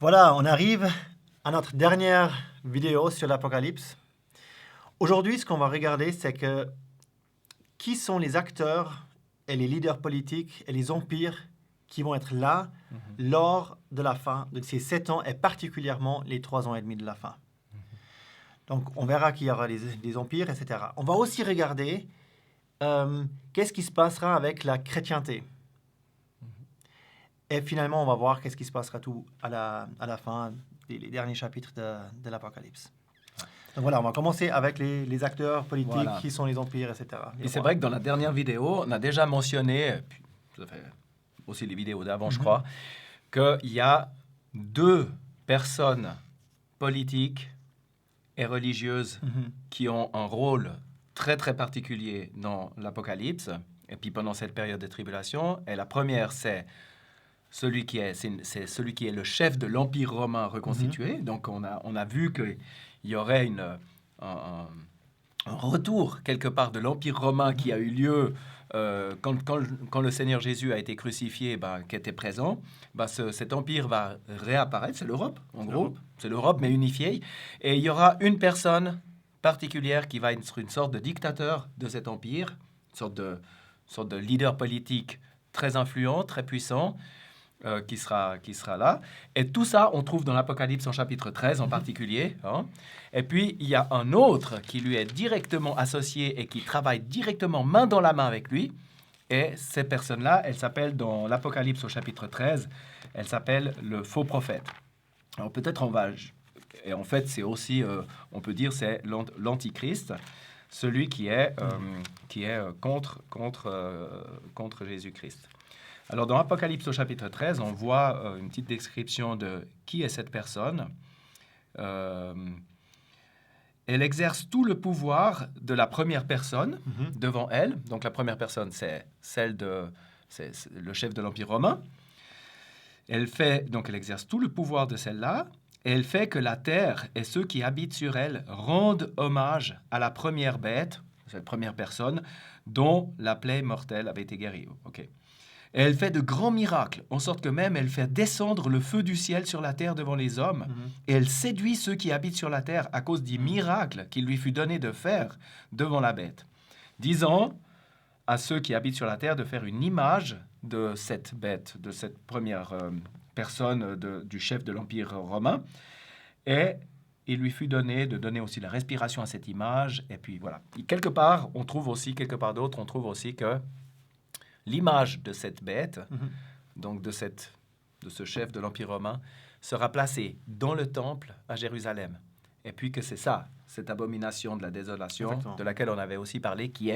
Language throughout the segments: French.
Voilà, on arrive à notre dernière vidéo sur l'Apocalypse. Aujourd'hui, ce qu'on va regarder, c'est que qui sont les acteurs et les leaders politiques et les empires qui vont être là lors de la fin de ces 7 ans et particulièrement les 3 ans et demi de la fin. Donc, on verra qu'il y aura des empires, etc. On va aussi regarder qu'est-ce qui se passera avec la chrétienté. Et finalement, on va voir qu'est-ce qui se passera tout à la fin des les derniers chapitres de l'Apocalypse. Donc voilà, on va commencer avec les acteurs politiques, Voilà. qui sont les empires, etc. Et c'est vrai que dans la dernière vidéo, on a déjà mentionné, puis ça fait aussi les vidéos d'avant, je crois, qu'il y a deux personnes politiques et religieuses qui ont un rôle très très particulier dans l'Apocalypse, et puis pendant cette période de tribulation. Et la première, c'est celui qui est celui qui est le chef de l'Empire romain reconstitué. Donc on a vu qu'il y aurait un retour quelque part de l'Empire romain qui a eu lieu quand le Seigneur Jésus a été crucifié, qui était présent. Cet empire va réapparaître, c'est l'Europe en gros, c'est l'Europe mais unifiée. Et il y aura une personne particulière qui va être une sorte de dictateur de cet empire, une sorte de leader politique très influent, très puissant, qui sera là. Et tout ça, on trouve dans l'Apocalypse en chapitre 13 en particulier. Hein. Et puis, il y a un autre qui lui est directement associé et qui travaille directement main dans la main avec lui. Et ces personnes-là, elles s'appellent dans l'Apocalypse au chapitre 13, elles s'appellent le faux prophète. Alors peut-être on va... Et en fait, c'est aussi, on peut dire, c'est l'antichrist, celui qui est contre Jésus-Christ. Alors, dans Apocalypse au chapitre 13, on voit une petite description de qui est cette personne. Elle exerce tout le pouvoir de la première personne devant elle. Donc, la première personne, c'est c'est le chef de l'Empire romain. Elle exerce tout le pouvoir de celle-là. Et elle fait que la terre et ceux qui habitent sur elle rendent hommage à la première bête, cette première personne, dont la plaie mortelle avait été guérie. Okay. Et elle fait de grands miracles, en sorte que même elle fait descendre le feu du ciel sur la terre devant les hommes. Et elle séduit ceux qui habitent sur la terre à cause des miracles qu'il lui fut donné de faire devant la bête, disant à ceux qui habitent sur la terre de faire une image de cette bête, de cette première personne du chef de l'Empire romain. Et il lui fut donné de donner aussi la respiration à cette image. Et puis voilà. Et quelque part d'autre, on trouve aussi que l'image de cette bête, donc de ce chef de l'Empire romain, sera placée dans le temple à Jérusalem. Et puis que c'est ça, cette abomination de la désolation, de laquelle on avait aussi parlé, qui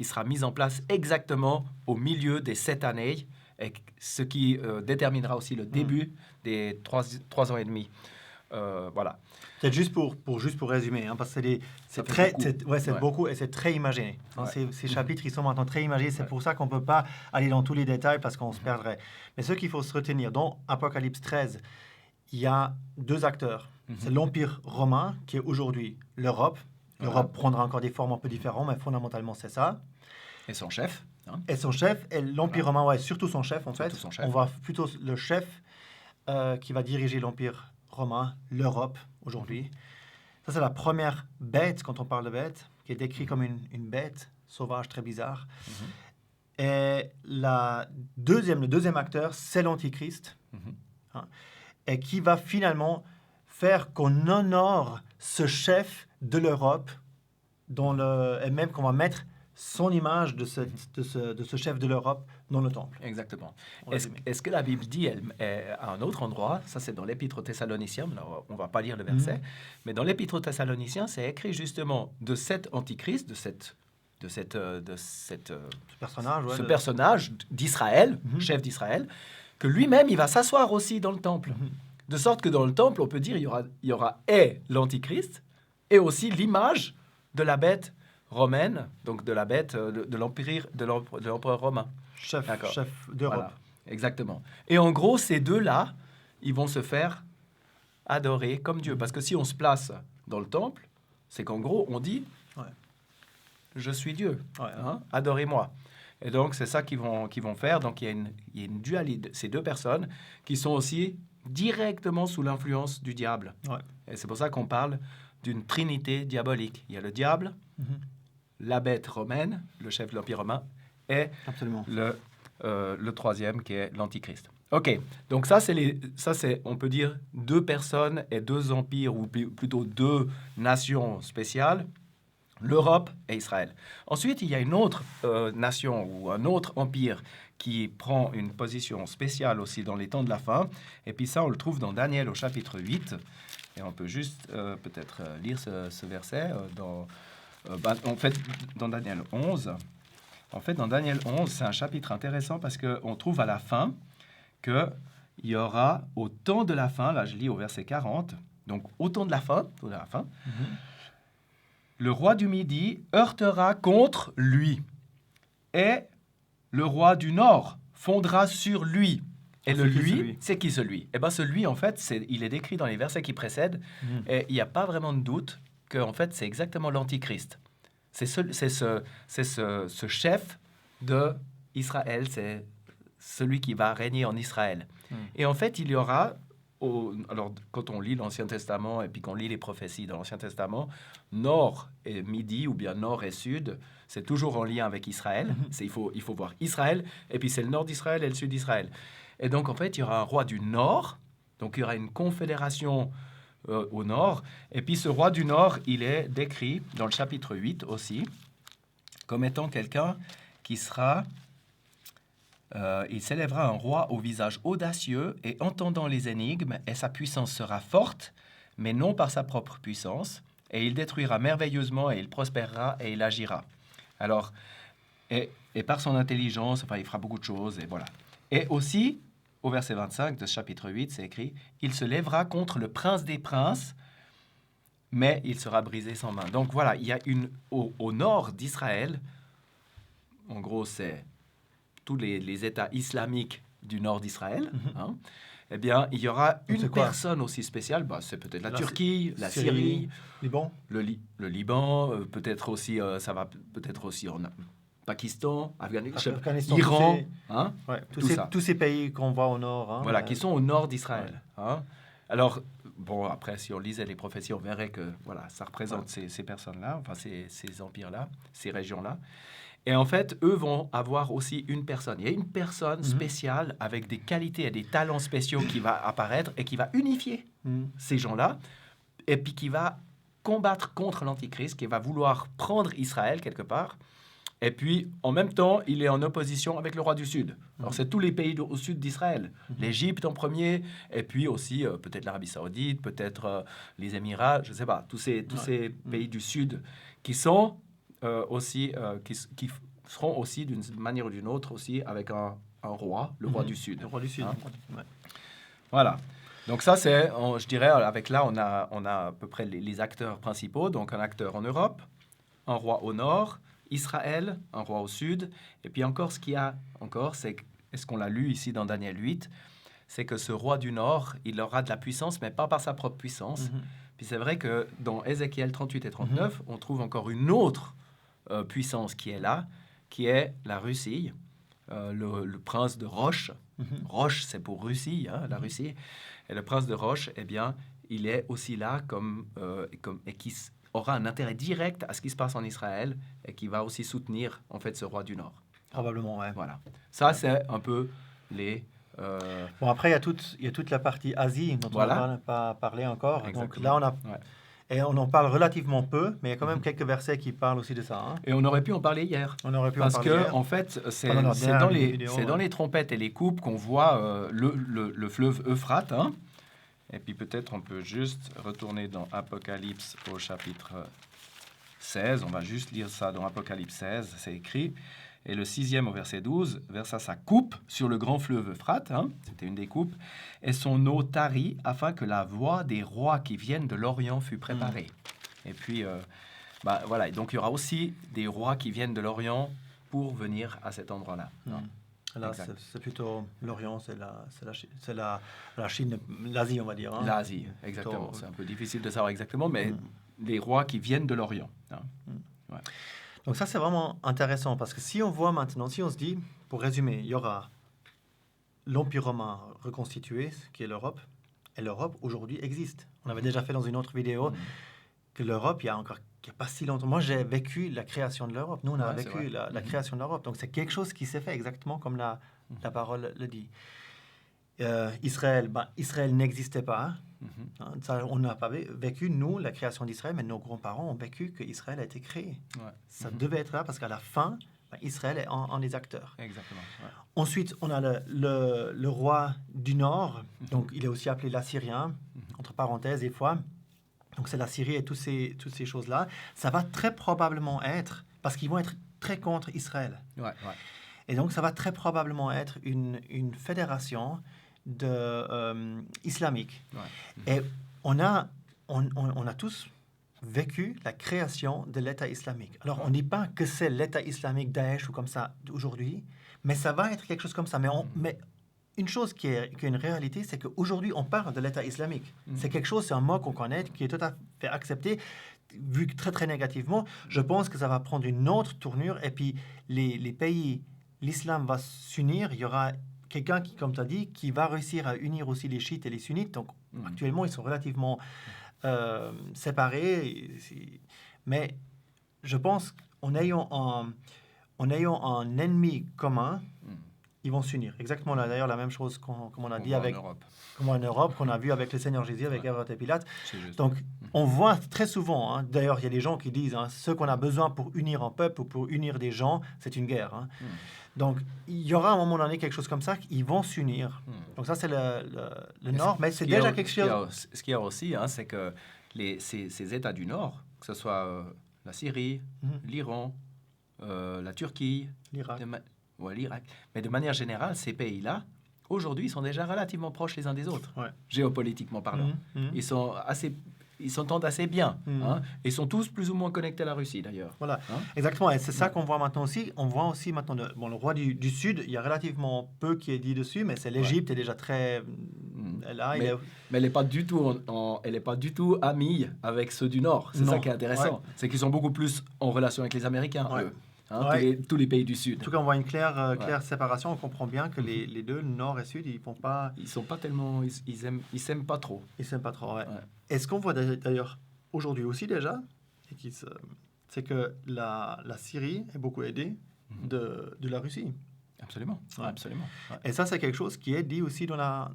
sera mise en place exactement au milieu des 7 années, et ce qui déterminera aussi le début des 3 ans et demi. Voilà. Peut-être juste pour résumer, hein, parce que c'est beaucoup et c'est très imagé. Hein, ces chapitres, ils sont maintenant très imagés. C'est pour ça qu'on ne peut pas aller dans tous les détails parce qu'on se perdrait. Mais ce qu'il faut se retenir, dans Apocalypse 13, il y a 2 acteurs. C'est l'Empire romain, qui est aujourd'hui l'Europe. L'Europe prendra encore des formes un peu différentes, mais fondamentalement, c'est ça. Et son chef. Hein. Et son chef. Et l'Empire romain, surtout son chef, en fait. On voit plutôt le chef qui va diriger l'Empire romain, l'Europe, aujourd'hui. Ça, c'est la première bête, quand on parle de bête, qui est décrite comme une bête sauvage, très bizarre. Et le deuxième acteur, c'est l'Antichrist, hein, et qui va finalement faire qu'on honore ce chef de l'Europe, et même qu'on va mettre son image de ce chef de l'Europe dans le temple. Exactement. Est-ce que la Bible dit à un autre endroit, ça c'est dans l'Épître aux Thessaloniciens, on ne va pas lire le verset, mais dans l'Épître aux Thessaloniciens, c'est écrit justement de cet antichrist, ce personnage d'Israël, chef d'Israël, que lui-même, il va s'asseoir aussi dans le temple. De sorte que dans le temple, on peut dire, il y aura et l'antichrist, et aussi l'image de la bête romaine, donc de la bête de l'empereur romain. Chef d'Europe. Voilà, exactement. Et en gros, ces deux-là, ils vont se faire adorer comme Dieu. Parce que si on se place dans le temple, c'est qu'en gros, on dit je suis Dieu, adorez-moi. Et donc, c'est ça qu'ils vont faire. Donc, il y a une dualité. Ces deux personnes qui sont aussi directement sous l'influence du diable. Ouais. Et c'est pour ça qu'on parle d'une trinité diabolique. Il y a le diable, la bête romaine, le chef de l'Empire romain, et le troisième qui est l'Antichrist. OK, donc ça c'est, on peut dire, 2 personnes et 2 empires, ou plutôt 2 nations spéciales, l'Europe et Israël. Ensuite, il y a une autre nation ou un autre empire qui prend une position spéciale aussi dans les temps de la fin. Et puis ça, on le trouve dans Daniel au chapitre 8. Et on peut juste peut-être lire ce verset en fait, dans Daniel 11. En fait, dans Daniel 11, c'est un chapitre intéressant parce qu'on trouve à la fin qu'il y aura au temps de la fin, là je lis au verset 40, donc au temps de la fin, le roi du Midi heurtera contre lui, et le roi du Nord fondra sur lui. Et le lui, c'est qui celui? Eh bien, celui, en fait, il est décrit dans les versets qui précèdent, et il n'y a pas vraiment de doute qu'en fait, c'est exactement l'Antichrist. C'est ce chef d'Israël, c'est celui qui va régner en Israël. Et en fait, il y aura, alors quand on lit l'Ancien Testament et puis qu'on lit les prophéties dans l'Ancien Testament, Nord et Midi, ou bien Nord et Sud, c'est toujours en lien avec Israël. Il faut voir Israël, et puis c'est le Nord d'Israël et le Sud d'Israël. Et donc, en fait, il y aura un roi du Nord, donc il y aura une confédération au Nord, et puis ce roi du Nord, il est décrit dans le chapitre 8 aussi, comme étant quelqu'un qui sera... il s'élèvera un roi au visage audacieux et entendant les énigmes, et sa puissance sera forte, mais non par sa propre puissance, et il détruira merveilleusement, et il prospérera, et il agira. Alors, et par son intelligence, enfin, il fera beaucoup de choses, et voilà. Et aussi, au verset 25 de ce chapitre 8, c'est écrit « Il se lèvera contre le prince des princes, mais il sera brisé sans main. » Donc voilà, il y a au nord d'Israël, en gros, c'est tous les États islamiques du nord d'Israël, eh bien, il y aura une personne aussi spéciale, c'est peut-être la Turquie, la Syrie, Liban. Le Liban, peut-être aussi, ça va peut-être aussi en Pakistan, Afghanistan, Iran, tous ces pays qu'on voit au nord. Voilà, qui sont au nord d'Israël. Alors, bon, après, si on lisait les prophéties, on verrait que voilà, ça représente ces personnes-là, enfin ces empires-là, ces régions-là. Et en fait, eux vont avoir aussi une personne. Il y a une personne spéciale avec des qualités et des talents spéciaux qui va apparaître et qui va unifier ces gens-là, et puis qui va combattre contre l'Antichrist, qui va vouloir prendre Israël quelque part. Et puis, en même temps, il est en opposition avec le roi du Sud. Alors, c'est tous les pays au sud d'Israël. L'Égypte en premier, et puis aussi peut-être l'Arabie Saoudite, peut-être les Émirats, je ne sais pas, tous ces pays du Sud qui sont aussi, qui seront aussi d'une manière ou d'une autre aussi avec un roi, le roi du Sud. Le roi du Sud. Voilà. Donc ça, c'est, je dirais, avec là, on a à peu près les acteurs principaux. Donc un acteur en Europe, un roi au nord, Israël, un roi au sud. Et puis encore, ce qu'il y a encore, c'est, est-ce qu'on l'a lu ici dans Daniel 8, c'est que ce roi du nord, il aura de la puissance, mais pas par sa propre puissance. Puis c'est vrai que dans Ézéchiel 38 et 39, on trouve encore une autre puissance qui est là, qui est la Russie, le prince de Roche. Roche, c'est pour Russie, la Russie. Et le prince de Roche, eh bien, il est aussi là et qui aura un intérêt direct à ce qui se passe en Israël et qui va aussi soutenir, en fait, ce roi du Nord. Probablement, ouais. Voilà. Ça, c'est un peu les... Bon, après, il y a toute la partie Asie dont on n'a pas parlé encore. Exactement. Donc là, et on en parle relativement peu, mais il y a quand même quelques versets qui parlent aussi de ça. Et on aurait pu en parler hier. Parce que, en fait, c'est dans les trompettes et les coupes qu'on voit le fleuve Euphrate. Et puis peut-être on peut juste retourner dans Apocalypse au chapitre 16. On va juste lire ça dans Apocalypse 16. C'est écrit. Et le 6e au verset 12 versa sa coupe sur le grand fleuve Euphrate, c'était une des coupes, et son eau tarit afin que la voix des rois qui viennent de l'Orient fût préparée. Et puis, voilà, et donc il y aura aussi des rois qui viennent de l'Orient pour venir à cet endroit-là. Là, c'est plutôt l'Orient, c'est la Chine, l'Asie, on va dire. L'Asie, exactement. C'est un peu difficile de savoir exactement, mais les rois qui viennent de l'Orient. Ouais. Donc ça, c'est vraiment intéressant parce que si on voit maintenant, si on se dit, pour résumer, il y aura l'Empire romain reconstitué, qui est l'Europe, et l'Europe aujourd'hui existent. On avait déjà fait dans une autre vidéo que l'Europe, il y a pas si longtemps. Moi, j'ai vécu la création de l'Europe. Nous, on a vécu la création de l'Europe. Donc, c'est quelque chose qui s'est fait exactement comme la parole le dit. Israël n'existait pas. Hein, ça, on n'a pas vécu, nous, la création d'Israël, mais nos grands-parents ont vécu qu'Israël a été créé. Ça devait être là parce qu'à la fin, Israël est en des acteurs. Exactement. Ensuite, on a le roi du Nord, donc il est aussi appelé l'Assyrien, entre parenthèses des fois. Donc c'est la Syrie et toutes ces choses-là. Ça va très probablement être, parce qu'ils vont être très contre Israël. Et donc ça va très probablement être une fédération islamique. Et on a tous vécu la création de l'État islamique. Alors on ne dit pas que c'est l'État islamique Daesh ou comme ça aujourd'hui, mais ça va être quelque chose comme ça. Mais une chose qui est une réalité, c'est qu'aujourd'hui, on parle de l'État islamique. C'est quelque chose, c'est un mot qu'on connaît, qui est tout à fait accepté, vu très, très négativement. Je pense que ça va prendre une autre tournure, et puis les pays, l'islam va s'unir. Il y aura quelqu'un qui, comme tu as dit, qui va réussir à unir aussi les chiites et les sunnites. Donc, actuellement, ils sont relativement séparés. Mais je pense qu'en ayant un ennemi commun, ils vont s'unir. Exactement, d'ailleurs, la même chose comme on a dit en Europe, qu'on a vu avec le Seigneur Jésus, avec Hérode et Pilate. Donc, on voit très souvent, hein, d'ailleurs, il y a des gens qui disent, ce qu'on a besoin pour unir un peuple ou pour unir des gens, c'est une guerre. Donc, il y aura à un moment donné quelque chose comme ça, ils vont s'unir. Donc ça, c'est le Nord, mais c'est déjà quelque chose... Ce qu'il y a aussi, c'est que ces États du Nord, que ce soit la Syrie, l'Iran, la Turquie, l'Irak. Mais de manière générale, ces pays-là, aujourd'hui, sont déjà relativement proches les uns des autres, géopolitiquement parlant. Ils s'entendent assez bien. Ils sont tous plus ou moins connectés à la Russie, d'ailleurs. Voilà, exactement. Et c'est ça qu'on voit maintenant aussi. On voit aussi maintenant le roi du Sud, il y a relativement peu qui est dit dessus, mais c'est l'Égypte est déjà très... Mais elle n'est pas du tout amie avec ceux du Nord. C'est ça qui est intéressant. C'est qu'ils sont beaucoup plus en relation avec les Américains, eux. Tous les pays du Sud. En tout cas, on voit une claire séparation. On comprend bien que les deux, Nord et Sud, ils font pas... Ils sont pas tellement... Ils s'aiment pas trop. Ils s'aiment pas trop, Est-ce qu'on voit d'ailleurs aujourd'hui aussi déjà, c'est que la Syrie est beaucoup aidée de la Russie. Absolument. Absolument. Et ça, c'est quelque chose qui est dit aussi dans la...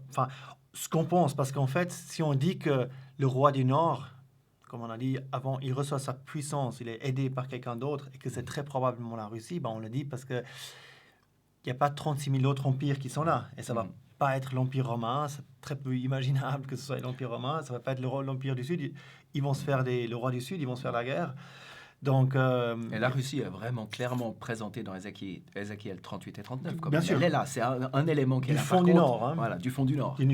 Enfin, ce qu'on pense, parce qu'en fait, si on dit que le roi du Nord... Comme on a dit avant, il reçoit sa puissance, il est aidé par quelqu'un d'autre, et que c'est très probablement la Russie, on le dit parce qu'il n'y a pas 36 000 autres empires qui sont là. Et ça ne va pas être l'Empire romain, c'est très peu imaginable que ce soit l'Empire romain, ça ne va pas être l'Empire du Sud. Ils vont se faire le roi du Sud, ils vont se faire la guerre. Donc, et la Russie est vraiment clairement présentée dans Ézéchiel 38 et 39. Bien sûr. Elle est là, c'est un élément qui est là. Du fond du Nord. Voilà, du fond du Nord. Et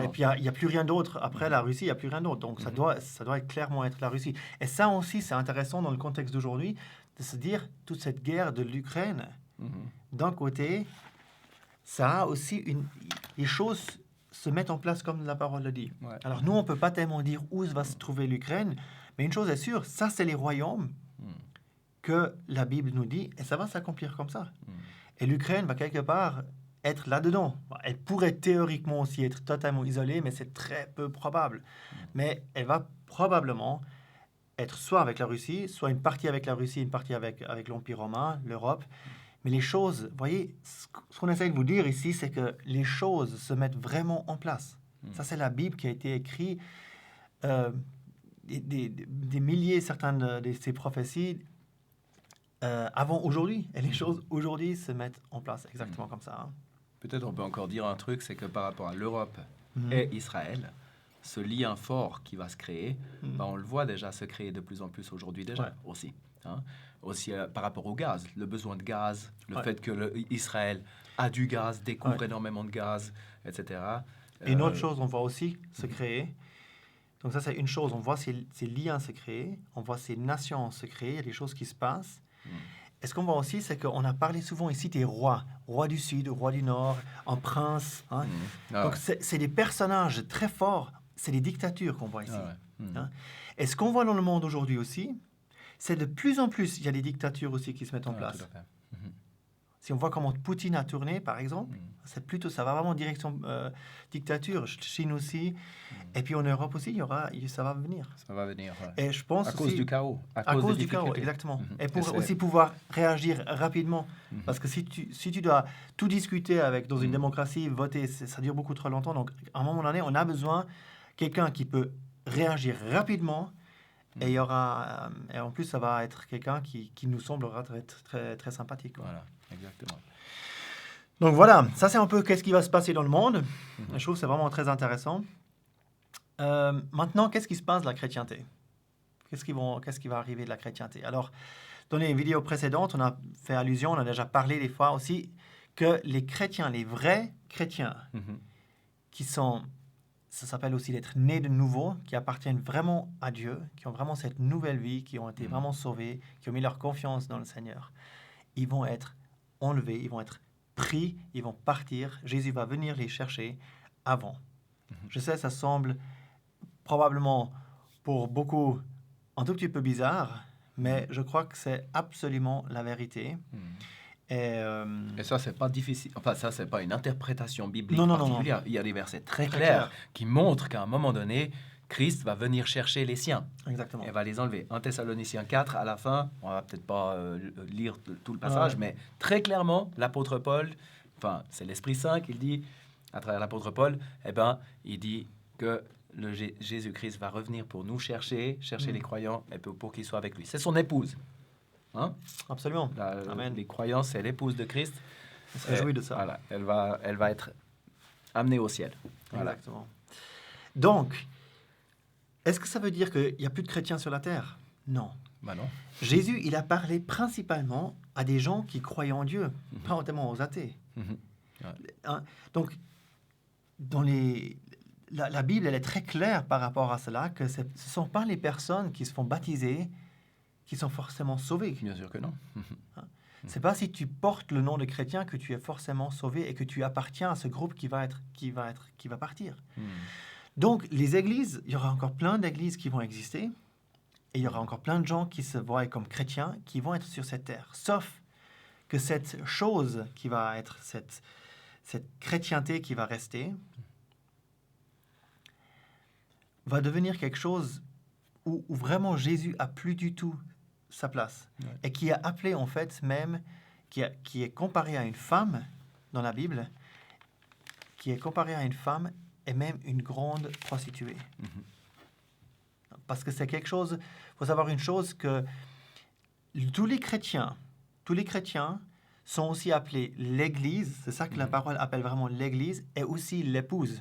puis, il n'y a plus rien d'autre. Après la Russie, il n'y a plus rien d'autre. Donc, ça doit clairement être la Russie. Et ça aussi, c'est intéressant dans le contexte d'aujourd'hui, de se dire, toute cette guerre de l'Ukraine, d'un côté, ça a aussi les choses se mettent en place comme la parole le dit. Alors, nous, on ne peut pas tellement dire où va se trouver l'Ukraine, mais une chose est sûre, ça, c'est les royaumes que la Bible nous dit, et ça va s'accomplir comme ça. Et l'Ukraine va quelque part être là-dedans. Elle pourrait théoriquement aussi être totalement isolée, mais c'est très peu probable. Mais elle va probablement être soit avec la Russie, soit une partie avec la Russie, une partie avec l'Empire romain, l'Europe. Mais les choses, vous voyez, ce qu'on essaie de vous dire ici, c'est que les choses se mettent vraiment en place. Ça, c'est la Bible qui a été écrite, des milliers, certaines de ces prophéties, avant aujourd'hui. Et les choses aujourd'hui se mettent en place exactement comme ça. Peut-être on peut encore dire un truc, c'est que par rapport à l'Europe et Israël, ce lien fort qui va se créer, on le voit déjà se créer de plus en plus aujourd'hui déjà aussi. Aussi par rapport au gaz, le besoin de gaz, le fait que Israël a du gaz, découvre énormément de gaz, etc. Et une autre chose, on voit aussi se créer. Donc ça, c'est une chose. On voit ces liens se créer, on voit ces nations se créer, il y a des choses qui se passent. Et ce qu'on voit aussi, c'est qu'on a parlé souvent ici des rois du Sud, roi du Nord, un prince. Donc c'est des personnages très forts, c'est des dictatures qu'on voit ici. Et ce qu'on voit dans le monde aujourd'hui aussi, c'est de plus en plus, il y a des dictatures aussi qui se mettent en place. Si on voit comment Poutine a tourné, par exemple, c'est plutôt, ça va vraiment en direction dictature. Chine aussi. Et puis en Europe aussi, ça va venir. Ça va venir. Ouais. Et je pense à cause du chaos. À cause du chaos, exactement. Et pour aussi pouvoir réagir rapidement. Parce que si tu dois tout discuter dans une démocratie, voter, ça dure beaucoup trop longtemps. Donc, à un moment donné, on a besoin de quelqu'un qui peut réagir rapidement. Et et en plus, ça va être quelqu'un qui nous semblera très, très, très sympathique. Quoi. Voilà, exactement. Donc voilà, ça c'est un peu qu'est-ce qui va se passer dans le monde. Je trouve que c'est vraiment très intéressant. Maintenant, qu'est-ce qui se passe de la chrétienté? Qu'est-ce qui va arriver de la chrétienté? Alors, dans les vidéos précédentes, on a fait allusion, on a déjà parlé des fois aussi, que les chrétiens, les vrais chrétiens, qui sont, ça s'appelle aussi d'être nés de nouveau, qui appartiennent vraiment à Dieu, qui ont vraiment cette nouvelle vie, qui ont été vraiment sauvés, qui ont mis leur confiance dans le Seigneur, ils vont être enlevés, ils vont être pris, ils vont partir. Jésus va venir les chercher avant. Je sais, ça semble probablement pour beaucoup un tout petit peu bizarre, mais je crois que c'est absolument la vérité. Et ça, c'est pas difficile. Enfin, ça, c'est pas une interprétation biblique particulière. Il y a des versets très clairs qui montrent qu'à un moment donné, Christ va venir chercher les siens. Exactement. Et va les enlever. 1 Thessaloniciens 4, à la fin, on va peut-être pas lire tout le passage, mais très clairement, l'apôtre Paul, enfin, c'est l'Esprit Saint qui le dit à travers l'apôtre Paul, il dit que Jésus-Christ va revenir pour nous chercher les croyants, et pour qu'ils soient avec lui. C'est son épouse. Hein? Absolument. Amen. Les croyants, c'est l'épouse de Christ. On se réjouit de ça. Voilà, elle va être amenée au ciel. Voilà. Exactement. Donc, est-ce que ça veut dire qu'il n'y a plus de chrétiens sur la terre? Non. Ben non. Jésus, il a parlé principalement à des gens qui croyaient en Dieu, pas tellement aux athées. Donc, dans la Bible, elle est très claire par rapport à cela, que ce ne sont pas les personnes qui se font baptiser qui sont forcément sauvées. Bien sûr que non. C'est pas si tu portes le nom de chrétien que tu es forcément sauvé et que tu appartiens à ce groupe qui va partir. Donc, les églises, il y aura encore plein d'églises qui vont exister et il y aura encore plein de gens qui se voient comme chrétiens qui vont être sur cette terre. Sauf que cette chose qui va être cette chrétienté qui va rester va devenir quelque chose où vraiment Jésus a plus du tout sa place. Et qui est appelé en fait même, qui est comparé à une femme dans la Bible, qui est comparé à une femme et même une grande prostituée. Parce que c'est quelque chose, il faut savoir une chose, que tous les chrétiens sont aussi appelés l'Église, c'est ça que la parole appelle vraiment l'Église, et aussi l'épouse.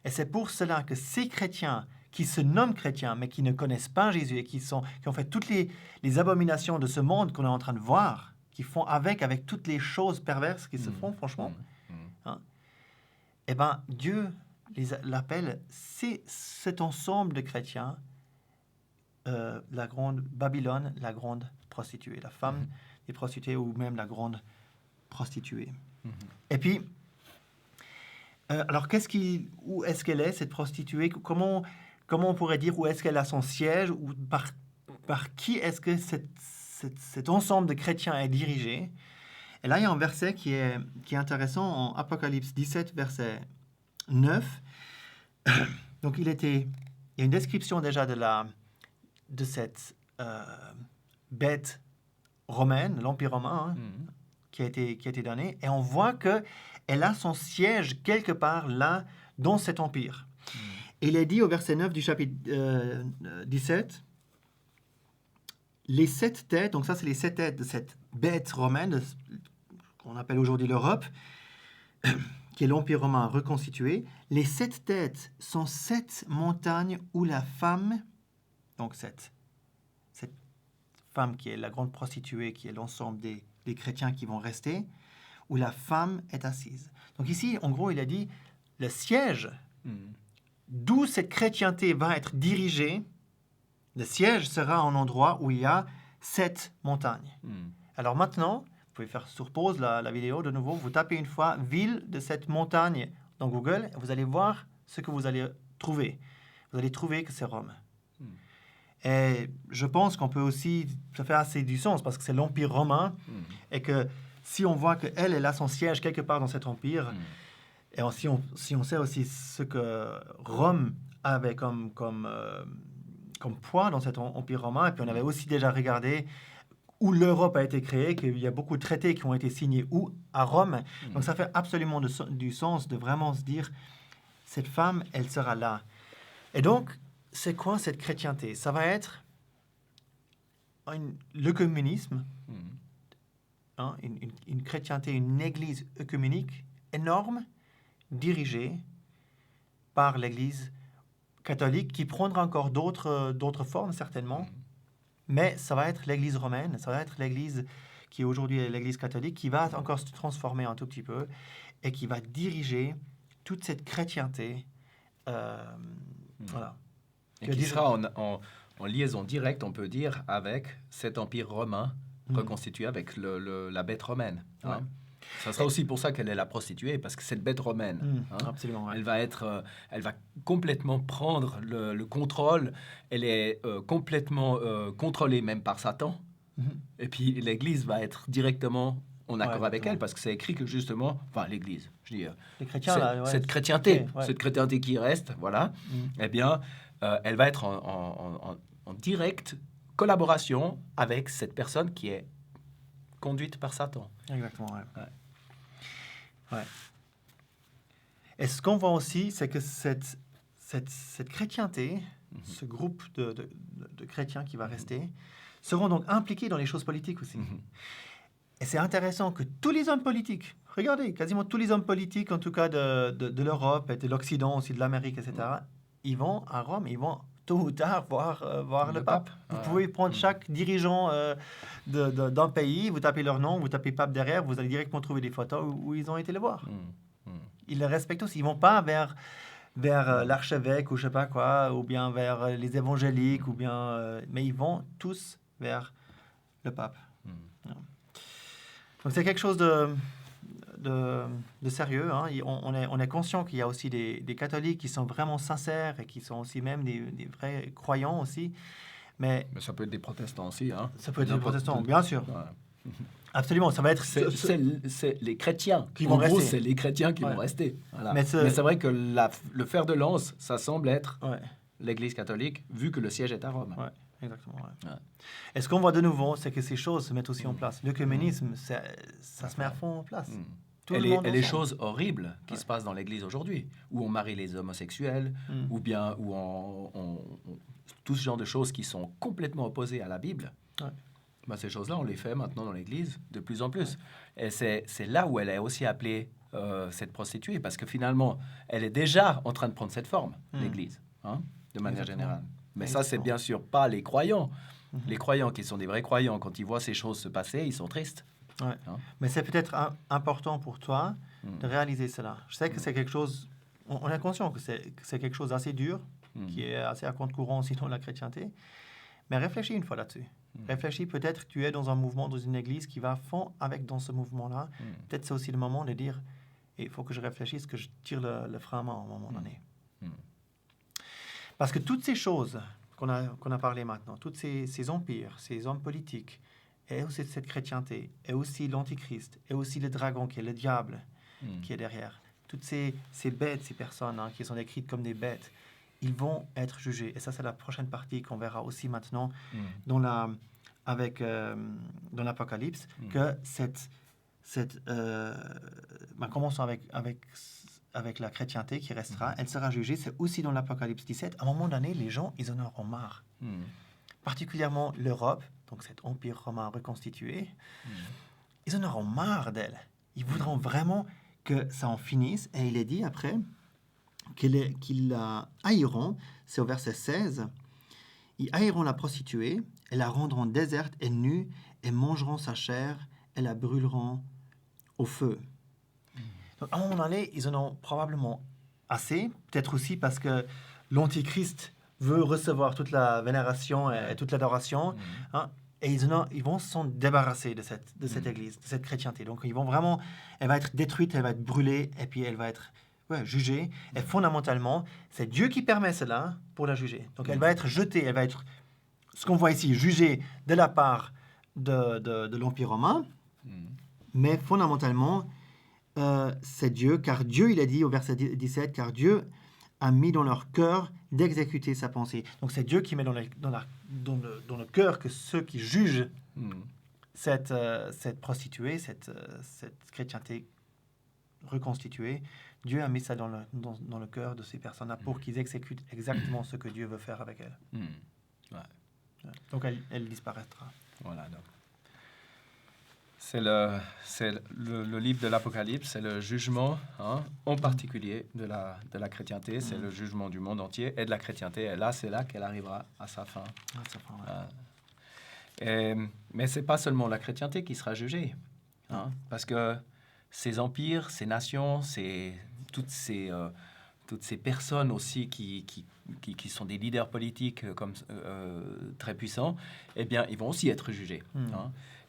Et c'est pour cela que ces chrétiens qui se nomment chrétiens, mais qui ne connaissent pas Jésus et qui ont fait toutes les abominations de ce monde qu'on est en train de voir, qui font avec toutes les choses perverses qui se font, franchement, Dieu l'appelle, c'est cet ensemble de chrétiens, la grande Babylone, la grande prostituée, la femme des prostituées ou même la grande prostituée. Et puis, alors où est-ce qu'elle est, cette prostituée? Comment on pourrait dire où est-ce qu'elle a son siège, ou par qui est-ce que cet ensemble de chrétiens est dirigé? Et là, il y a un verset qui est intéressant en Apocalypse 17, verset 9. Donc, il y a une description déjà de cette bête romaine, l'Empire romain, qui a été donnée. Et on voit qu'elle a son siège quelque part là, dans cet empire. Et il est dit au verset 9 du chapitre 17, les 7 têtes, donc ça c'est les 7 têtes de cette bête romaine, qu'on appelle aujourd'hui l'Europe, qui est l'Empire romain reconstitué. Les 7 têtes sont 7 montagnes où la femme, donc cette femme qui est la grande prostituée, qui est l'ensemble des chrétiens qui vont rester, où la femme est assise. Donc ici, en gros, il a dit, le siège d'où cette chrétienté va être dirigée, le siège sera un endroit où il y a 7 montagnes. Alors maintenant, vous pouvez faire sur pause la vidéo de nouveau, vous tapez une fois « ville de cette montagne » dans Google, et vous allez voir ce que vous allez trouver. Vous allez trouver que c'est Rome. Et je pense qu'on peut aussi, ça fait assez du sens, parce que c'est l'Empire romain, et que si on voit qu'elle a son siège quelque part dans cet empire, et si on sait aussi ce que Rome avait comme poids dans cet empire romain, et puis on avait aussi déjà regardé où l'Europe a été créée, qu'il y a beaucoup de traités qui ont été signés où à Rome. Donc ça fait absolument du sens de vraiment se dire, cette femme, elle sera là. Et donc, c'est quoi cette chrétienté? Ça va être l'œcuménisme, une chrétienté, une église œcuménique énorme, dirigée par l'église catholique, qui prendra encore d'autres formes certainement, mais ça va être l'église romaine, ça va être l'église qui aujourd'hui est l'église catholique, qui va encore se transformer un tout petit peu et qui va diriger toute cette chrétienté. Voilà. Et qui sera en liaison directe, on peut dire, avec cet empire romain reconstitué avec la bête romaine. Hein. Ça sera aussi pour ça qu'elle est la prostituée, parce que cette bête romaine, absolument, elle va complètement prendre le contrôle. Elle est complètement contrôlée même par Satan. Et puis l'Église va être directement en accord avec elle, parce que c'est écrit que justement, enfin l'Église, je dis, les chrétiens, cette chrétienté, cette chrétienté qui reste, voilà, eh bien, elle va être en directe collaboration avec cette personne qui est conduite par Satan. Exactement, ouais. Et ce qu'on voit aussi, c'est que cette chrétienté, ce groupe de chrétiens qui va rester, seront donc impliqués dans les choses politiques aussi. Et c'est intéressant que tous les hommes politiques, regardez, quasiment tous les hommes politiques, en tout cas de l'Europe et de l'Occident, aussi de l'Amérique, etc., ils vont à Rome, ils vont tôt ou tard voir le pape. Vous pouvez prendre chaque dirigeant d'un pays, vous tapez leur nom, vous tapez pape derrière, vous allez directement trouver des photos où ils ont été le voir. Ils le respectent aussi. Ils ne vont pas vers l'archevêque ou je ne sais pas quoi, ou bien vers les évangéliques, ou bien, mais ils vont tous vers le pape. Donc c'est quelque chose de sérieux. Hein. On est conscient qu'il y a aussi des catholiques qui sont vraiment sincères et qui sont aussi même des vrais croyants aussi. Mais ça peut être des protestants aussi. Hein. Ça peut être des protestants, bien sûr. Ouais. Absolument, ça va être... C'est les chrétiens qui vont rester. C'est les chrétiens qui vont rester. Voilà. Mais c'est vrai que le fer de lance, ça semble être l'Église catholique, vu que le siège est à Rome. Ouais. Exactement. Ouais. Et ce qu'on voit de nouveau, c'est que ces choses se mettent aussi en place. L'œcuménisme, ça se met à fond en place. Et les choses horribles qui se passent dans l'Église aujourd'hui, où on marie les homosexuels, ou bien où tout ce genre de choses qui sont complètement opposées à la Bible, ben, ces choses-là, on les fait maintenant dans l'Église de plus en plus. Et c'est là où elle est aussi appelée cette prostituée, parce que finalement, elle est déjà en train de prendre cette forme, l'Église, de manière générale. Mais ça, c'est bien sûr pas les croyants. Les croyants qui sont des vrais croyants, quand ils voient ces choses se passer, ils sont tristes. Ouais. Mais c'est peut-être important pour toi de réaliser cela. Je sais que c'est quelque chose, on est conscient que c'est quelque chose d'assez dur, qui est assez à contre-courant aussi dans la chrétienté. Mais réfléchis une fois là-dessus. Réfléchis, peut-être que tu es dans un mouvement, dans une église qui va à fond dans ce mouvement-là. Peut-être c'est aussi le moment de dire, il faut que je réfléchisse, que je tire le frein à main à un moment donné. Parce que toutes ces choses qu'on a parlé maintenant, tous ces empires, ces hommes politiques, et aussi cette chrétienté, et aussi l'antichrist, et aussi le dragon qui est le diable qui est derrière, toutes ces bêtes, ces personnes qui sont décrites comme des bêtes, ils vont être jugés. Et ça, c'est la prochaine partie qu'on verra aussi maintenant dans l'Apocalypse, que commençons avec la chrétienté qui restera, elle sera jugée. C'est aussi dans l'Apocalypse 17. À un moment donné, les gens, ils en auront marre. Particulièrement l'Europe, donc cet empire romain reconstitué, ils en auront marre d'elle. Ils voudront vraiment que ça en finisse. Et il est dit après qu'ils la haïront, c'est au verset 16, ils haïront la prostituée et la rendront déserte et nue et mangeront sa chair et la brûleront au feu. Donc, à un moment donné, ils en ont probablement assez, peut-être aussi parce que l'Antichrist veut recevoir toute la vénération et toute l'adoration, et ils vont s'en débarrasser de cette église, de cette chrétienté. Donc, elle va être détruite, elle va être brûlée, et puis elle va être jugée. Et fondamentalement, c'est Dieu qui permet cela pour la juger. Donc, elle va être jetée, elle va être, ce qu'on voit ici, jugée de la part de l'Empire romain, Mais fondamentalement, c'est Dieu, car Dieu, il a dit au verset 17, car Dieu a mis dans leur cœur d'exécuter sa pensée. Donc c'est Dieu qui met dans le cœur que ceux qui jugent cette prostituée, cette chrétienté reconstituée, Dieu a mis ça dans le cœur de ces personnes-là pour qu'ils exécutent exactement ce que Dieu veut faire avec elles. Ouais. Donc elle disparaîtra. Voilà. Donc. C'est le livre de l'Apocalypse, c'est le jugement, en particulier de la chrétienté, c'est le jugement du monde entier et de la chrétienté. Et là, c'est là qu'elle arrivera à sa fin. Mais ce n'est pas seulement la chrétienté qui sera jugée, parce que ces empires, ces nations, toutes ces personnes aussi qui sont des leaders politiques très puissants, eh bien, ils vont aussi être jugés.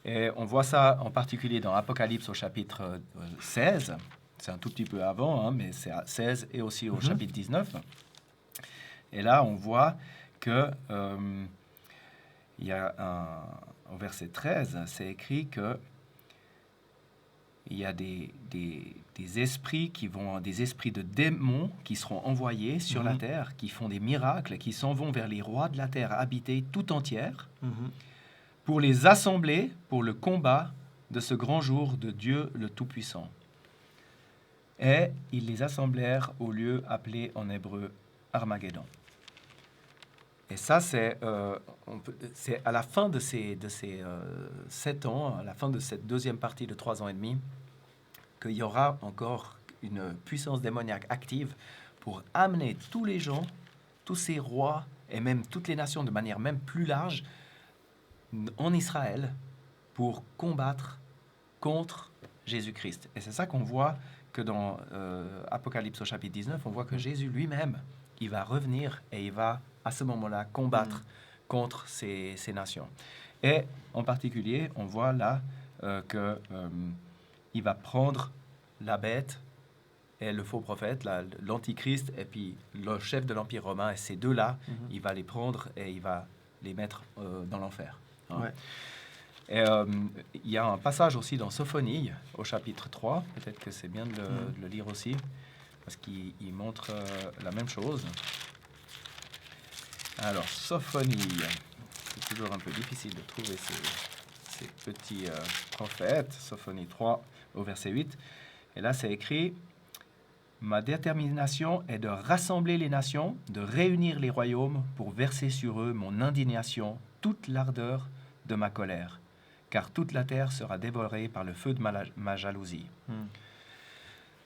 Et on voit ça en particulier dans Apocalypse au chapitre 16. C'est un tout petit peu avant, mais c'est à 16 et aussi au chapitre 19. Et là, on voit que il y a au verset 13, c'est écrit que il y a des esprits des esprits de démons qui seront envoyés sur la terre, qui font des miracles, qui s'en vont vers les rois de la terre habitée tout entière, pour les assembler pour le combat de ce grand jour de Dieu le Tout-Puissant. Et ils les assemblèrent au lieu appelé en hébreu Armageddon. Et ça, c'est à la fin de ces 7 ans, à la fin de cette deuxième partie de 3 ans et demi, qu'il y aura encore une puissance démoniaque active pour amener tous les gens, tous ces rois et même toutes les nations de manière même plus large en Israël pour combattre contre Jésus-Christ. Et c'est ça qu'on voit que dans Apocalypse au chapitre 19, on voit que Jésus lui-même, il va revenir et il va à ce moment-là combattre contre ces nations. Et en particulier, on voit là qu'il va prendre la bête et le faux prophète, l'antichrist, et puis le chef de l'Empire romain, et ces deux-là, il va les prendre et il va les mettre dans l'enfer. Ouais. Et il y a un passage aussi dans Sophonie, au chapitre 3, peut-être que c'est bien de le lire aussi, parce qu'il montre la même chose. Alors, Sophonie, c'est toujours un peu difficile de trouver ces petits prophètes. Sophonie 3, au verset 8. Et là, c'est écrit « Ma détermination est de rassembler les nations, de réunir les royaumes pour verser sur eux mon indignation, toute l'ardeur de ma colère, car toute la terre sera dévorée par le feu de ma jalousie. »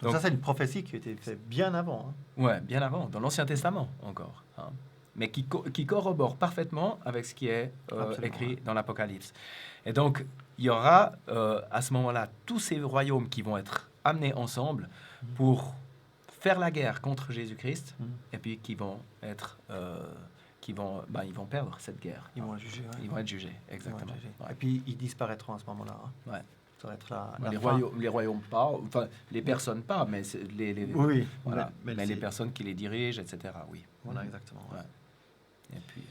Donc ça, c'est une prophétie qui a été faite bien avant. Ouais, bien avant, dans l'Ancien Testament encore. Mais qui corrobore parfaitement avec ce qui est écrit dans l'Apocalypse. Et donc, il y aura à ce moment-là tous ces royaumes qui vont être amenés ensemble pour faire la guerre contre Jésus-Christ, et puis qui vont être... ils vont perdre cette guerre. Ils vont être jugés. Ouais. Ils vont être jugés, exactement. Et puis, ils disparaîtront à ce moment-là. Ouais. Ça va être les royaumes pas, enfin, les personnes pas, mais oui, voilà. mais les personnes qui les dirigent, etc. Oui. Voilà, exactement. Ouais. Et puis...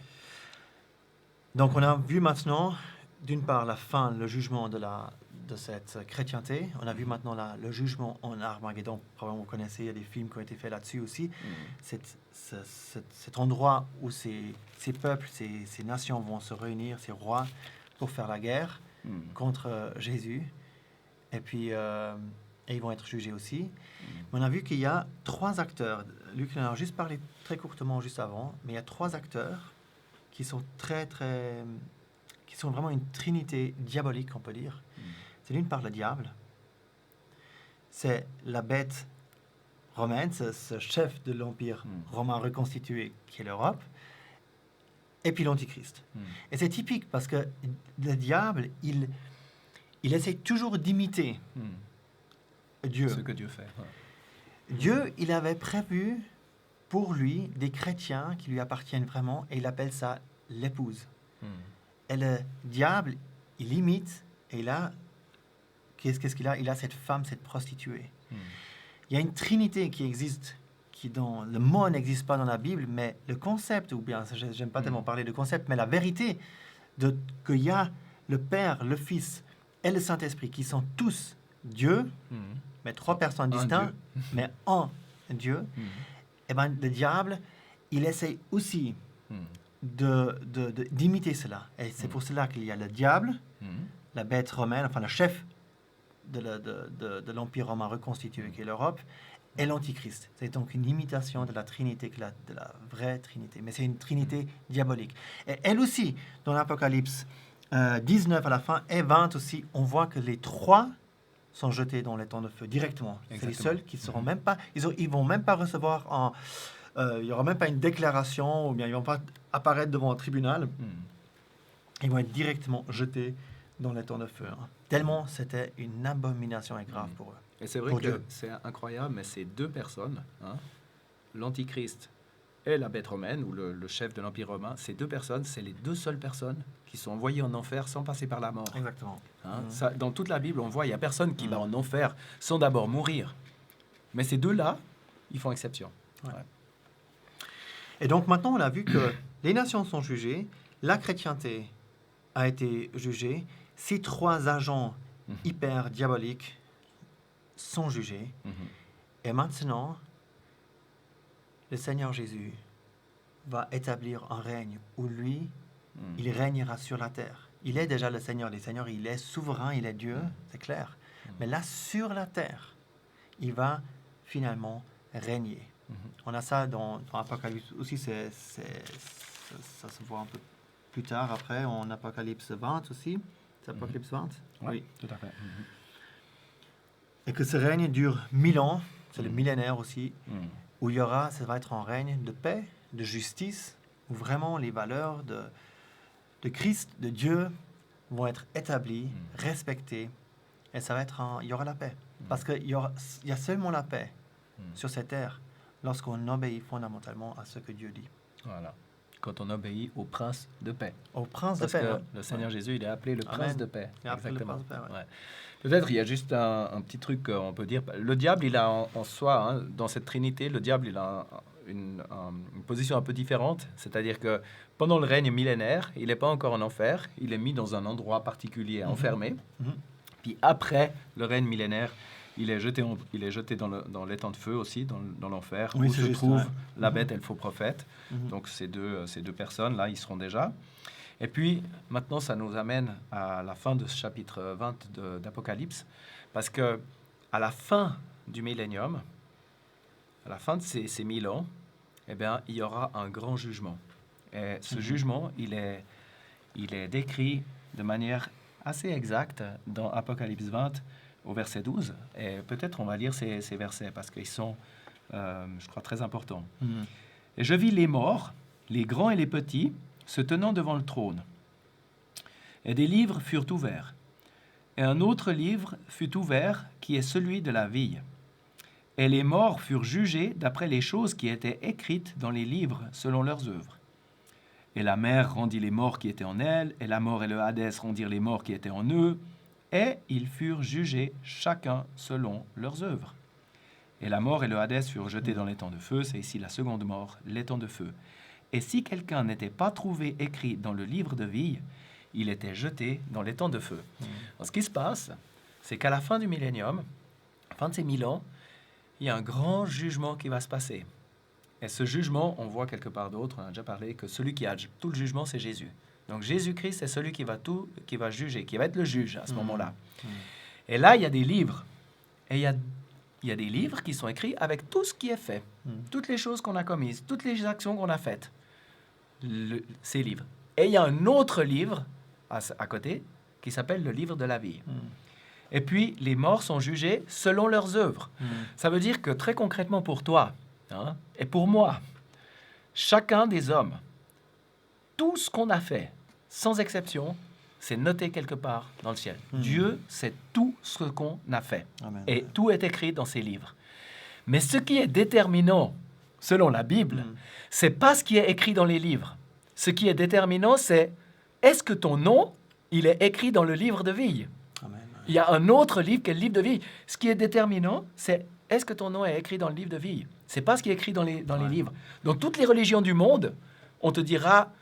Donc, on a vu maintenant, d'une part, la fin, le jugement de cette chrétienté. On a vu maintenant le jugement en Armageddon. Probablement, vous connaissez, il y a des films qui ont été faits là-dessus aussi. Cet endroit où ces peuples, ces nations vont se réunir, ces rois, pour faire la guerre contre Jésus. Et puis, et ils vont être jugés aussi. Mais on a vu qu'il y a 3 acteurs. Luc en a juste parlé très courtement juste avant, mais il y a 3 acteurs qui sont qui sont vraiment une trinité diabolique, on peut dire. C'est d'une part le diable, c'est la bête romaine, ce chef de l'Empire romain reconstitué qui est l'Europe, et puis l'Antichrist. Et c'est typique parce que le diable, il essaie toujours d'imiter Dieu. Ce que Dieu fait. Ouais. Dieu, il avait prévu pour lui des chrétiens qui lui appartiennent vraiment, et il appelle ça l'épouse. Et le diable, il imite, et là, qu'est-ce qu'il a? Il a cette femme, cette prostituée. Il y a une trinité qui existe, le mot n'existe pas dans la Bible, mais le concept, ou bien, j'aime pas tellement parler de concept, mais la vérité qu'il y a le Père, le Fils et le Saint-Esprit qui sont tous Dieu, mais 3 personnes distinctes, mais un Dieu, et ben, le diable, il essaie aussi d'imiter cela. Et c'est pour cela qu'il y a le diable, la bête romaine, enfin le chef de l'Empire romain reconstitué qui est l'Europe, et l'Antichrist. C'est donc une imitation de la Trinité, de la vraie Trinité. Mais c'est une Trinité diabolique. Et elle aussi, dans l'Apocalypse 19 à la fin, et 20 aussi, on voit que les 3 sont jetés dans les temps de feu directement. Exactement. C'est les seuls qui ne seront même pas... Ils vont même pas recevoir... il n'y aura même pas une déclaration, ou bien ils ne vont pas apparaître devant un tribunal. Ils vont être directement jetés dans les temps de feu. Tellement c'était une abomination et grave pour eux. Et c'est vrai que c'est incroyable, mais ces 2 personnes, l'Antichrist et la bête romaine, ou le chef de l'Empire romain, ces 2 personnes, c'est les 2 seules personnes qui sont envoyées en enfer sans passer par la mort. Exactement. Ça, dans toute la Bible, on voit, il n'y a personne qui va en enfer sans d'abord mourir. Mais ces 2-là, ils font exception. Ouais. Et donc maintenant, on a vu que les nations sont jugées, la chrétienté a été jugée, ces 3 agents hyper diaboliques sont jugés. Et maintenant, le Seigneur Jésus va établir un règne où lui, il régnera sur la terre. Il est déjà le Seigneur des Seigneurs, il est souverain, il est Dieu, c'est clair. Mais là, sur la terre, il va finalement régner. On a ça dans Apocalypse aussi, ça se voit un peu plus tard après, en Apocalypse 20 aussi. C'est Apocalypse 20 ? Oui, tout à fait. Et que ce règne dure 1000 ans, c'est le millénaire aussi, où ça va être un règne de paix, de justice, où vraiment les valeurs de Christ, de Dieu, vont être établies, respectées, et ça va être il y aura la paix. Parce qu'il y a seulement la paix sur cette terre lorsqu'on obéit fondamentalement à ce que Dieu dit. Voilà. Quand on obéit au prince de paix. Au prince Parce de paix. Que le Seigneur Jésus, il est appelé le prince de paix. Exactement. Le prince de paix, ouais. Peut-être il y a juste un petit truc qu'on peut dire. Le diable, il a en soi, dans cette Trinité, le diable, il a une position un peu différente. C'est-à-dire que pendant le règne millénaire, il n'est pas encore en enfer. Il est mis dans un endroit particulier, enfermé. Puis après le règne millénaire, il est jeté dans l'étang de feu aussi, dans l'enfer, où se trouve la bête et le faux prophète. Donc ces deux personnes-là, ils seront déjà. Et puis, maintenant, ça nous amène à la fin de ce chapitre 20 d'Apocalypse, parce que à la fin du millénium, à la fin de ces 1000 ans, eh bien, il y aura un grand jugement. Et ce jugement, il est décrit de manière assez exacte dans Apocalypse 20, au verset 12. Et peut-être on va lire ces versets, parce qu'ils sont, je crois, très importants. Et je vis les morts, les grands et les petits, se tenant devant le trône. Et des livres furent ouverts. Et un autre livre fut ouvert, qui est celui de la vie. Et les morts furent jugés d'après les choses qui étaient écrites dans les livres selon leurs œuvres. Et la mer rendit les morts qui étaient en elle, et la mort et le Hadès rendirent les morts qui étaient en eux, et ils furent jugés chacun selon leurs œuvres. Et la mort et le Hadès furent jetés dans l'étang de feu, c'est ici la seconde mort, l'étang de feu. Et si quelqu'un n'était pas trouvé écrit dans le livre de vie, il était jeté dans l'étang de feu. Alors, ce qui se passe, c'est qu'à la fin du millénium, fin de ces 1000 ans, il y a un grand jugement qui va se passer. Et ce jugement, on voit quelque part d'autre, on a déjà parlé, que celui qui a tout le jugement, c'est Jésus. Donc Jésus-Christ est celui qui va juger, qui va être le juge à ce moment-là. Et là, il y a des livres. Et il y a des livres qui sont écrits avec tout ce qui est fait, toutes les choses qu'on a commises, toutes les actions qu'on a faites. Ces livres. Et il y a un autre livre à côté qui s'appelle le livre de la vie. Et puis, les morts sont jugés selon leurs œuvres. Ça veut dire que très concrètement pour toi et pour moi, chacun des hommes, tout ce qu'on a fait, sans exception, c'est noté quelque part dans le ciel. Dieu sait tout ce qu'on a fait. Amen. Et tout est écrit dans ces livres. Mais ce qui est déterminant, selon la Bible, c'est pas ce qui est écrit dans les livres. Ce qui est déterminant, c'est est-ce que ton nom, il est écrit dans le livre de vie? Amen. Il y a un autre livre qui est le livre de vie. Ce qui est déterminant, c'est est-ce que ton nom est écrit dans le livre de vie? C'est pas ce qui est écrit dans les livres. Dans toutes les religions du monde, on te dira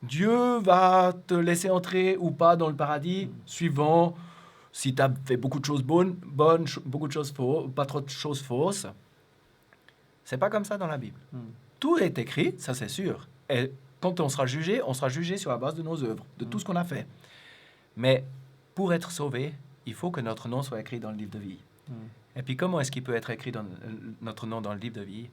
Dieu va te laisser entrer ou pas dans le paradis suivant si tu as fait beaucoup de choses bonnes, beaucoup de choses fausses, pas trop de choses fausses. C'est pas comme ça dans la Bible. Tout est écrit, ça c'est sûr. Et quand on sera jugé sur la base de nos œuvres, de tout ce qu'on a fait. Mais pour être sauvé, il faut que notre nom soit écrit dans le livre de vie. Et puis comment est-ce qu'il peut être écrit notre nom dans le livre de vie?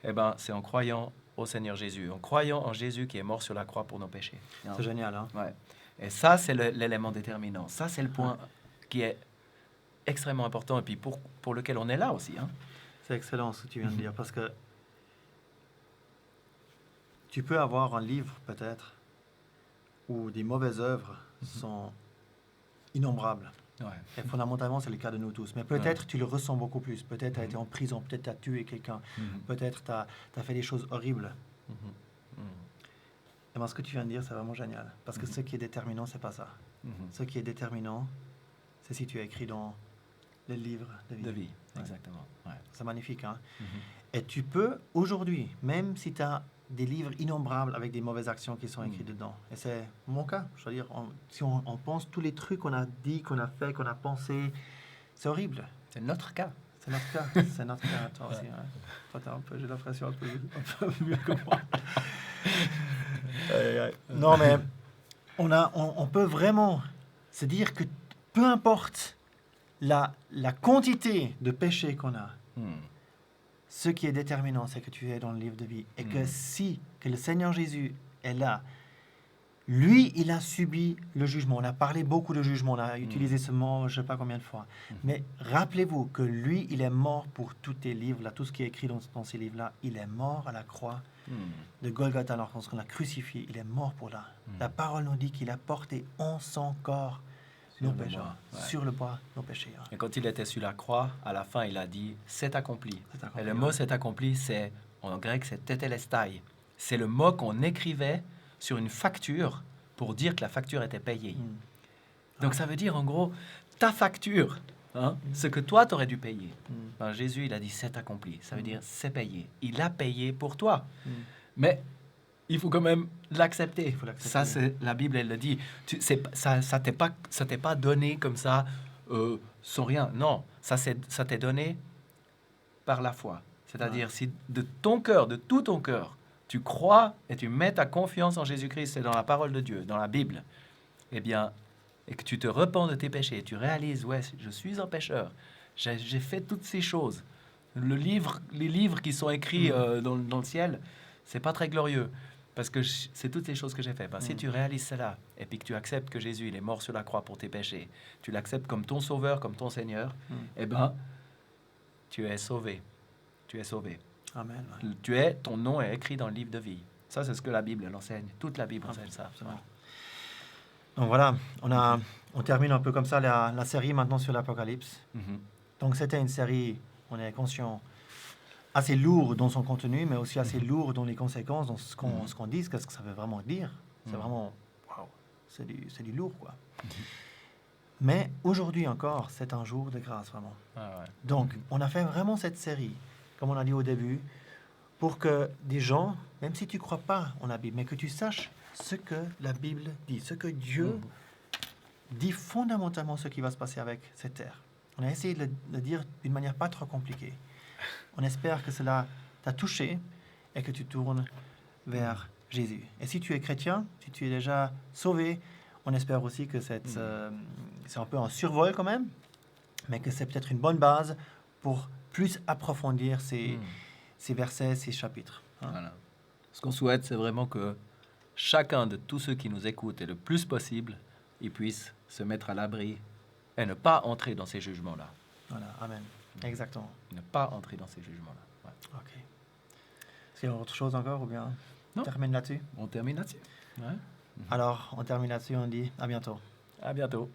Eh bien, c'est en croyant au Seigneur Jésus, en croyant en Jésus qui est mort sur la croix pour nos péchés. C'est génial, hein? Ouais. Et ça, c'est l'élément déterminant. Ça, c'est le point qui est extrêmement important et puis pour lequel on est là aussi. Hein. C'est excellent ce que tu viens de dire, parce que tu peux avoir un livre, peut-être, où des mauvaises œuvres sont innombrables. Ouais. Et fondamentalement, c'est le cas de nous tous. Mais peut-être tu le ressens beaucoup plus. Peut-être tu as été en prison, peut-être tu as tué quelqu'un, peut-être tu as fait des choses horribles. Et bien, ce que tu viens de dire, c'est vraiment génial. Parce que ce qui est déterminant, c'est pas ça. Ce qui est déterminant, c'est si tu es écrit dans le livre de vie. De vie, exactement. Ouais. C'est magnifique, hein? Et tu peux, aujourd'hui, même si tu as des livres innombrables avec des mauvaises actions qui sont écrites dedans. Et c'est mon cas. Je veux dire, si on pense tous les trucs qu'on a dit, qu'on a fait, qu'on a pensé, c'est horrible. C'est notre cas. C'est notre cas. C'est notre cas, toi aussi. Hein. Toi, t'as j'ai l'impression un peu mieux que moi. Non, mais on peut vraiment se dire que peu importe la quantité de péché qu'on a, ce qui est déterminant, c'est que tu es dans le livre de vie. Et que le Seigneur Jésus est là, lui, il a subi le jugement. On a parlé beaucoup de jugement, on a utilisé ce mot je ne sais pas combien de fois. Mais rappelez-vous que lui, il est mort pour tous tes livres, là, tout ce qui est écrit dans ces livres-là. Il est mort à la croix de Golgotha, lorsqu'on l'a crucifié. Il est mort pour là. La parole nous dit qu'il a porté en son corps nos péchés, sur le bois, nos péchés. Et quand il était sur la croix, à la fin, il a dit « c'est accompli ». Et le mot « c'est accompli », c'est, en grec, c'est « tetelestai ». C'est le mot qu'on écrivait sur une facture pour dire que la facture était payée. Donc ça veut dire, en gros, ta facture, ce que toi, tu aurais dû payer. Ben, Jésus, il a dit « c'est accompli ». Ça veut dire « c'est payé ». Il a payé pour toi. Mais il faut quand même l'accepter. Ça, c'est la Bible, elle le dit. Ça t'est pas donné comme ça, sans rien. Non, ça t'est donné par la foi. C'est-à-dire, si de ton cœur, de tout ton cœur, tu crois et tu mets ta confiance en Jésus-Christ et dans la parole de Dieu, dans la Bible, eh bien, et que tu te repens de tes péchés, et tu réalises, ouais, je suis un pécheur, j'ai fait toutes ces choses. Les livres qui sont écrits dans le ciel, c'est pas très glorieux. Parce que c'est toutes ces choses que j'ai faites. Ben, si tu réalises cela, et puis que tu acceptes que Jésus, il est mort sur la croix pour tes péchés, tu l'acceptes comme ton sauveur, comme ton Seigneur, eh bien, tu es sauvé. Tu es sauvé. Amen. Ton nom est écrit dans le livre de vie. Ça, c'est ce que la Bible l'enseigne. Toute la Bible enseigne ça. Donc voilà, on termine un peu comme ça la série maintenant sur l'Apocalypse. Donc c'était une série, on est conscient, assez lourd dans son contenu, mais aussi assez lourd dans les conséquences, dans ce qu'on dit, qu'est-ce que ça veut vraiment dire. C'est vraiment, waouh, c'est du lourd, quoi. Mais aujourd'hui encore, c'est un jour de grâce, vraiment. Donc, on a fait vraiment cette série, comme on a dit au début, pour que des gens, même si tu ne crois pas en la Bible, mais que tu saches ce que la Bible dit, ce que Dieu dit fondamentalement ce qui va se passer avec cette terre. On a essayé de le dire d'une manière pas trop compliquée. On espère que cela t'a touché et que tu tournes vers Jésus. Et si tu es chrétien, si tu es déjà sauvé, on espère aussi que c'est un peu un survol quand même, mais que c'est peut-être une bonne base pour plus approfondir ces versets, ces chapitres. Voilà. Ce qu'on souhaite, c'est vraiment que chacun de tous ceux qui nous écoutent, et le plus possible, ils puissent se mettre à l'abri et ne pas entrer dans ces jugements-là. Voilà, amen. Exactement. Ne pas entrer dans ces jugements-là. Ouais. Ok. Est-ce qu'il y a autre chose encore ou bien non. On termine là-dessus? On termine là-dessus. Ouais. Alors, on termine là-dessus, on dit à bientôt. À bientôt.